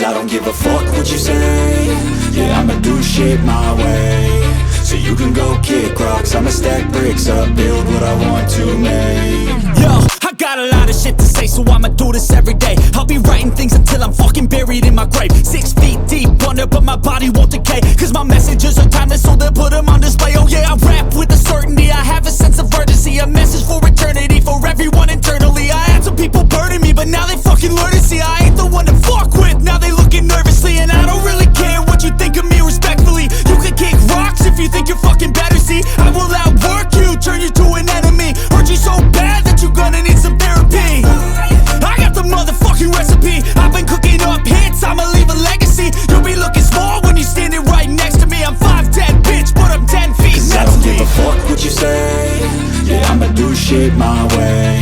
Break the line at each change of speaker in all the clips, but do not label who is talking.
I don't give a fuck what you say. Yeah, I'ma do shit my way. So you can go kick rocks, I'ma stack bricks up, build what I want to make.
Yo, I got a lot of shit to say, so I'ma do this every day. I'll be writing things until I'm fucking buried in my grave. 6 feet deep under, but my body won't decay. Cause my messages are timeless, so they'll put them on display. Oh yeah, I rap with a certainty, I have a sense of urgency. A message for eternity, for everyone internally. I had some people burning me, but now they fucking learn to see I ain't the one to fuck with. Now they looking nervously, and I don't really care what you think of me respectfully. You can kick rocks if you think you're fucking better, see. I will outwork you, turn you to an enemy. Hurt you so bad that you're gonna need some therapy. I got the motherfucking recipe. I've been cooking up hits, I'ma leave a legacy. You'll be looking small when you're standing right next to me. I'm 5'10", bitch, but I'm 10 feet.
Cause I don't give a fuck what you say. Yeah, I'ma do shit my way.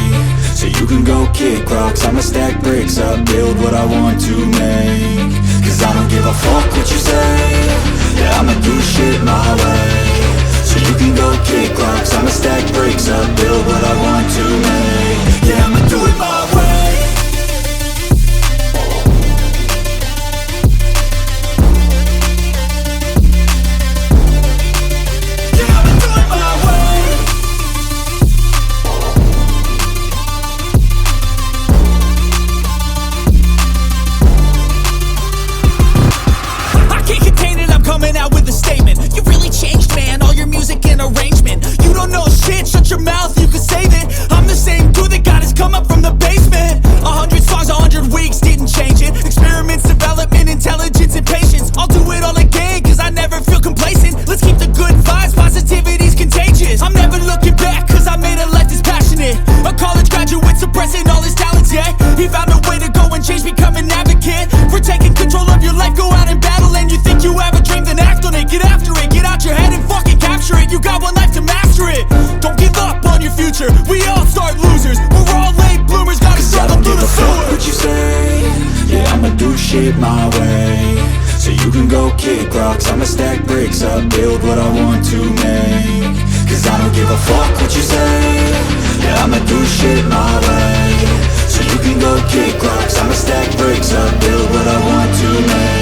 So you can go kick rocks, I'ma stack bricks up, build what I want to make. Cause I don't give a fuck what you say. Yeah, I'ma do shit my way. So you can go kick rocks, I'ma stack bricks up, build what I want to make. Yeah, I'ma do it my way.
Coming out with a statement. You really changed, man, all your music and arrangement. You don't know shit, shut your mouth, you can save it. I'm the same dude that got his come up from the basement. 100 songs, 100 weeks, didn't change it. Experiments, development, intelligence, and patience. I'll do it all again, cause I never feel complacent. Let's keep the good vibes, positivity's contagious. I'm never looking back, cause I made a life that's passionate. A college graduate suppressing all his talents, yeah. He found a way to go and change, become an advocate. For taking control of your life, go out and battle. And you think you have a dream, then act on it. Get after it, get out your head and fucking capture it. You got one life to master it. Don't give up on your future, we all start losers. We're all late bloomers, gotta struggle through the sewer.
Fuck what you say. Yeah, I'ma do shit my way. So you can go kick rocks, I'ma stack bricks up, build what I want to make. Cause I don't give a fuck what you say. Yeah, I'ma do shit my way. So you can go kick rocks, I'ma stack bricks up, build what I want to make.